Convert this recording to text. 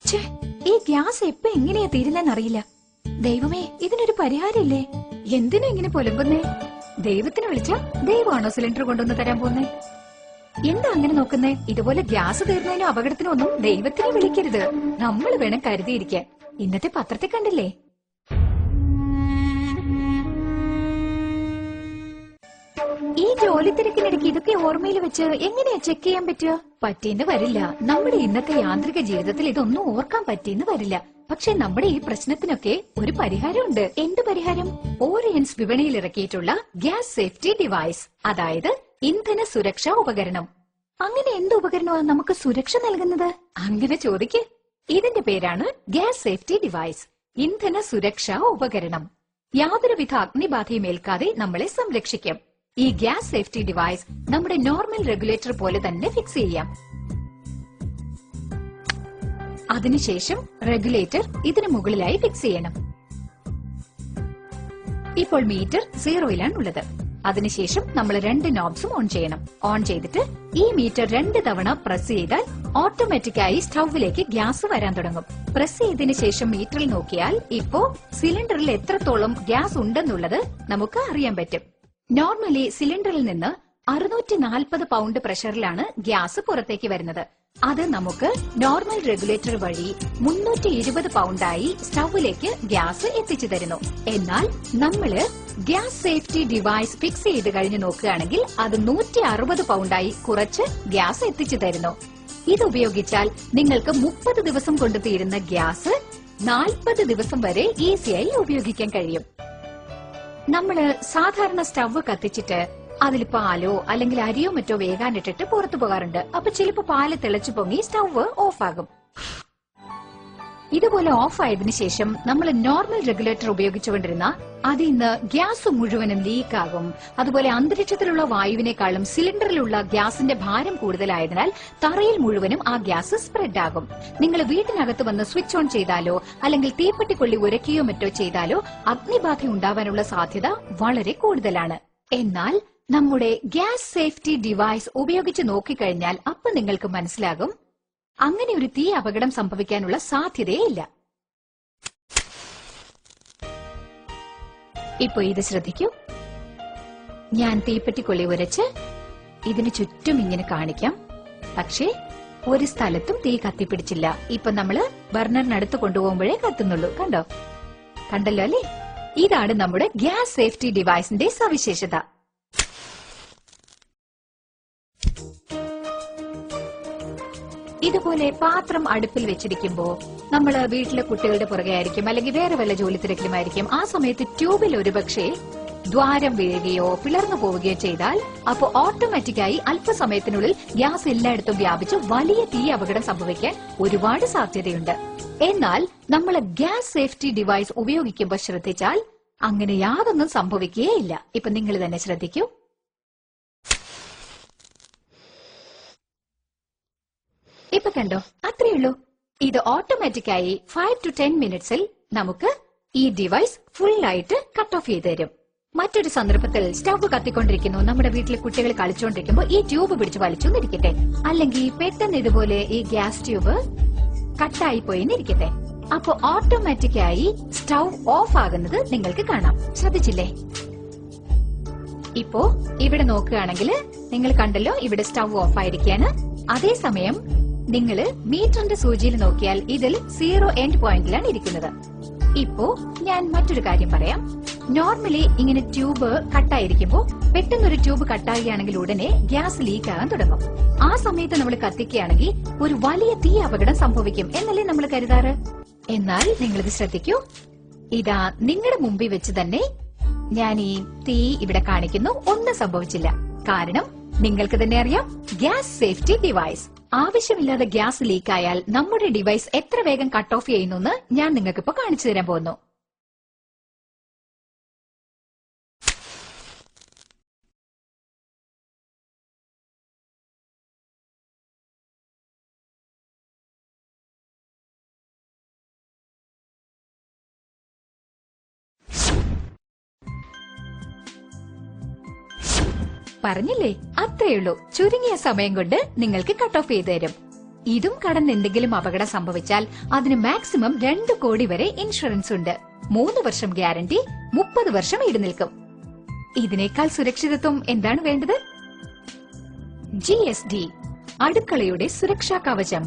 ഛേ, ഈ ഗ്യാസ് എപ്പോ എങ്ങനെയാ തീരുന്നെന്നറിയില്ല. ദൈവമേ, ഇതിനൊരു പരിഹാരമില്ലേ? എന്തിനാ ഇങ്ങനെ പുലമ്പുന്നേ? ദൈവത്തിന് വിളിച്ചാ ദൈവമാണോ സിലിണ്ടർ കൊണ്ടുവന്ന് തരാൻ പോന്നേ? എന്താ അങ്ങനെ നോക്കുന്നേ? ഇതുപോലെ ഗ്യാസ് തീർന്നതിനോ അപകടത്തിനോ ഒന്നും ദൈവത്തിനെ വിളിക്കരുത്. നമ്മൾ വേണം കരുതിയിരിക്കാൻ. ഇന്നത്തെ പത്രത്തിൽ കണ്ടില്ലേ? ഈ ജോലി തിരക്കിനിടയ്ക്ക് ഇതൊക്കെ ഓർമ്മയിൽ വെച്ച് എങ്ങനെയാ ചെക്ക് ചെയ്യാൻ പറ്റുക? പറ്റിയെന്ന് വരില്ല. നമ്മുടെ ഇന്നത്തെ യാന്ത്രിക ജീവിതത്തിൽ ഇതൊന്നും ഓർക്കാൻ പറ്റിയെന്ന് വരില്ല. പക്ഷെ നമ്മുടെ ഈ പ്രശ്നത്തിനൊക്കെ ഒരു പരിഹാരമുണ്ട്. എന്ത് പരിഹാരം? ഓറിയൻസ് വിപണിയിൽ ഇറക്കിയിട്ടുള്ള ഗ്യാസ് സേഫ്റ്റി ഡിവൈസ്, അതായത് ഇന്ധന സുരക്ഷാ ഉപകരണം. അങ്ങനെ എന്ത് ഉപകരണമാണ് നമുക്ക് സുരക്ഷ നൽകുന്നത്? അങ്ങനെ ചോദിക്ക്. ഇതിന്റെ പേരാണ് ഗ്യാസ് സേഫ്റ്റി ഡിവൈസ്, ഇന്ധന സുരക്ഷാ ഉപകരണം. യാതൊരുവിധ അഗ്നിബാധയും ഏൽക്കാതെ നമ്മളെ സംരക്ഷിക്കും. ഈ ഗ്യാസ് സേഫ്റ്റി ഡിവൈസ് നമ്മുടെ നോർമൽ റെഗുലേറ്റർ പോലെ തന്നെ ഫിക്സ് ചെയ്യാം. അതിനുശേഷം റെഗുലേറ്റർ ഇതിന് മുകളിലായി ഫിക്സ് ചെയ്യണം. ഇപ്പോൾ മീറ്റർ 0-ലാണ് ഉള്ളത്. അതിനുശേഷം നമ്മൾ 2 നോബ്സും ഓൺ ചെയ്യണം. ഓൺ ചെയ്തിട്ട് ഈ മീറ്റർ 2 തവണ പ്രസ് ചെയ്താൽ ഓട്ടോമാറ്റിക്കായി സ്റ്റൌവിലേക്ക് ഗ്യാസ് വരാൻ തുടങ്ങും. പ്രസ് ചെയ്തതിനു ശേഷം മീറ്ററിൽ നോക്കിയാൽ ഇപ്പോ സിലിണ്ടറിൽ എത്രത്തോളം ഗ്യാസ് ഉണ്ടെന്നുള്ളത് നമുക്ക് അറിയാൻ പറ്റും. നോർമലി സിലിണ്ടറിൽ നിന്ന് 640 പൗണ്ട് പ്രഷറിലാണ് ഗ്യാസ് പുറത്തേക്ക് വരുന്നത്. അത് നമുക്ക് നോർമൽ റെഗുലേറ്റർ വഴി 320 പൗണ്ടായി സ്റ്റൌവിലേക്ക് ഗ്യാസ് എത്തിച്ചു തരുന്നു. എന്നാൽ നമ്മള് ഗ്യാസ് സേഫ്റ്റി ഡിവൈസ് ഫിക്സ് ചെയ്ത് കഴിഞ്ഞ് നോക്കുകയാണെങ്കിൽ അത് 160 പൗണ്ടായി കുറച്ച് ഗ്യാസ് എത്തിച്ചു തരുന്നു. ഇത് ഉപയോഗിച്ചാൽ നിങ്ങൾക്ക് 30 ദിവസം കൊണ്ട് തീരുന്ന ഗ്യാസ് 40 ദിവസം വരെ ഈസിയായി ഉപയോഗിക്കാൻ കഴിയും. നമ്മള് സാധാരണ സ്റ്റവ് കത്തിച്ചിട്ട് അതിൽ പാലോ അല്ലെങ്കിൽ അരിയോ മറ്റോ വേകാനിട്ടിട്ട് പുറത്തു പോകാറുണ്ട്. അപ്പൊ ചിലപ്പോ പാല് തിളച്ചു പൊങ്ങി സ്റ്റവ് ഓഫ് ആകും. ഇതുപോലെ ഓഫ് ആയതിനു ശേഷം നമ്മൾ നോർമൽ റെഗുലേറ്റർ ഉപയോഗിച്ചുകൊണ്ടിരുന്ന അതിൽ നിന്ന് ഗ്യാസ് മുഴുവനും ലീക്കാകും. അതുപോലെ അന്തരീക്ഷത്തിലുള്ള വായുവിനേക്കാളും സിലിണ്ടറിലുള്ള ഗ്യാസിന്റെ ഭാരം കൂടുതലായതിനാൽ തറയിൽ മുഴുവനും ആ ഗ്യാസ് സ്പ്രെഡ് ആകും. നിങ്ങൾ വീട്ടിനകത്ത് വന്ന് സ്വിച്ച് ഓൺ ചെയ്താലോ അല്ലെങ്കിൽ തീപ്പെട്ടിക്കൊള്ളി ഉരയ്ക്കുകയോ മറ്റോ ചെയ്താലോ അഗ്നിബാധ ഉണ്ടാവാനുള്ള സാധ്യത വളരെ കൂടുതലാണ്. എന്നാൽ നമ്മുടെ ഗ്യാസ് സേഫ്റ്റി ഡിവൈസ് ഉപയോഗിച്ച് നോക്കിക്കഴിഞ്ഞാൽ അപ്പൊ നിങ്ങൾക്ക് മനസ്സിലാകും അങ്ങനെ ഒരു തീ അപകടം സംഭവിക്കാനുള്ള സാധ്യതയില്ല. ഇപ്പൊ ഇത് ശ്രദ്ധിക്കൂ. ഞാൻ തീപ്പെട്ടിക്കൊള്ളി ഉരച്ച് ഇതിന് ചുറ്റും ഇങ്ങനെ കാണിക്കാം. പക്ഷേ ഒരു സ്ഥലത്തും തീ കത്തിപ്പിടിച്ചില്ല. ഇപ്പൊ നമ്മള് ബർണറിനടുത്ത് കൊണ്ടുപോകുമ്പോഴേ കത്തുന്നുള്ളൂ. കണ്ടല്ലോ അല്ലേ? ഇതാണ് നമ്മുടെ ഗ്യാസ് സേഫ്റ്റി ഡിവൈസിന്റെ സവിശേഷത. ഇതുപോലെ പാത്രം അടുപ്പിൽ വെച്ചിരിക്കുമ്പോ നമ്മള് വീട്ടിലെ കുട്ടികളുടെ പുറകെ ആയിരിക്കും അല്ലെങ്കിൽ വേറെ വല്ല ജോലി തിരക്കിലുമായിരിക്കും. ആ സമയത്ത് ട്യൂബിൽ ഒരുപക്ഷെ ദ്വാരം വീഴുകയോ പിളർന്നു പോവുകയോ ചെയ്താൽ അപ്പോ ഓട്ടോമാറ്റിക്കായി അല്പസമയത്തിനുള്ളിൽ ഗ്യാസ് എല്ലായിടത്തും വ്യാപിച്ച് വലിയ തീ അപകടം സംഭവിക്കാൻ ഒരുപാട് സാധ്യതയുണ്ട്. എന്നാൽ നമ്മൾ ഗ്യാസ് സേഫ്റ്റി ഡിവൈസ് ഉപയോഗിക്കുമ്പോൾ ശ്രദ്ധിച്ചാൽ അങ്ങനെ യാതൊന്നും സംഭവിക്കുകയില്ല. ഇപ്പൊ നിങ്ങൾ തന്നെ ശ്രദ്ധിക്കൂ. ഇപ്പൊ കണ്ടോ? അത്രയുള്ളൂ. ഇത് ഓട്ടോമാറ്റിക്കായി 5 to 10 മിനിറ്റ്സിൽ നമുക്ക് ഈ ഡിവൈസ് ഫുള്ളായിട്ട് കട്ട് ഓഫ് ചെയ്ത് തരും. മറ്റൊരു സന്ദർഭത്തിൽ സ്റ്റവ് കത്തിക്കൊണ്ടിരിക്കുന്നു, നമ്മുടെ വീട്ടിലെ കുട്ടികൾ കളിച്ചുകൊണ്ടിരിക്കുമ്പോൾ ഈ ട്യൂബ് പിടിച്ച് വലിച്ചു എന്നിരിക്കട്ടെ, അല്ലെങ്കിൽ പെട്ടെന്ന് ഇതുപോലെ ഈ ഗ്യാസ് ട്യൂബ് കട്ടായി പോയിന്നിരിക്കട്ടെ. അപ്പൊ ഓട്ടോമാറ്റിക്കായി സ്റ്റവ് ഓഫ് ആകുന്നത് നിങ്ങൾക്ക് കാണാം. ശ്രദ്ധിച്ചില്ലേ? ഇപ്പോ ഇവിടെ നോക്കുകയാണെങ്കിൽ നിങ്ങൾ കണ്ടല്ലോ, ഇവിടെ സ്റ്റവ് ഓഫ് ആയിരിക്കാണ്. അതേസമയം നിങ്ങൾ മീറ്ററിന്റെ സൂചിയിൽ നോക്കിയാൽ ഇതിൽ 0 എൻഡ് പോയിന്റിലാണ് ഇരിക്കുന്നത്. ഇപ്പോ ഞാൻ മറ്റൊരു കാര്യം പറയാം. നോർമലി ഇങ്ങനെ ട്യൂബ് കട്ടായിരിക്കുമ്പോ പെട്ടെന്നൊരു ട്യൂബ് കട്ടാകുകയാണെങ്കിൽ ഉടനെ ഗ്യാസ് ലീക്ക് ആകാൻ തുടങ്ങും. ആ സമയത്ത് നമ്മൾ കത്തിക്കുകയാണെങ്കിൽ ഒരു വലിയ തീ അപകടം സംഭവിക്കും എന്നല്ലേ നമ്മൾ കരുതാറ്. എന്നാൽ നിങ്ങളിത് ശ്രദ്ധിക്കൂ. ഇതാ നിങ്ങളുടെ മുമ്പിൽ വെച്ച് തന്നെ ഞാൻ ഈ തീ ഇവിടെ കാണിക്കുന്നു. ഒന്നും സംഭവിച്ചില്ല. കാരണം നിങ്ങൾക്ക് തന്നെ അറിയാം, ഗ്യാസ് സേഫ്റ്റി ഡിവൈസ്. ആവശ്യമില്ലാതെ ഗ്യാസ് ലീക്കായാൽ നമ്മുടെ ഡിവൈസ് എത്ര വേഗം കട്ട് ഓഫ് ചെയ്യുന്നു ഞാൻ നിങ്ങൾക്കിപ്പോ കാണിച്ചു തരാൻ പോകുന്നു. പറഞ്ഞില്ലേ, അത്രയുള്ളൂ. ചുരുങ്ങിയ സമയം കൊണ്ട് നിങ്ങൾക്ക് കട്ട് ഓഫ് ചെയ്ത് തരും. ഇതും കടന്ന് എന്തെങ്കിലും അപകടം സംഭവിച്ചാൽ അതിന് മാക്സിമം 2 കോടി വരെ ഇൻഷുറൻസ് ഉണ്ട്. 3 വർഷം ഗ്യാരണ്ടി, 30 വർഷം ഈട് നിൽക്കും. ഇതിനേക്കാൾ സുരക്ഷിതത്വം എന്താണ് വേണ്ടത്? GSD, അടുക്കളയുടെ സുരക്ഷാ കവചം.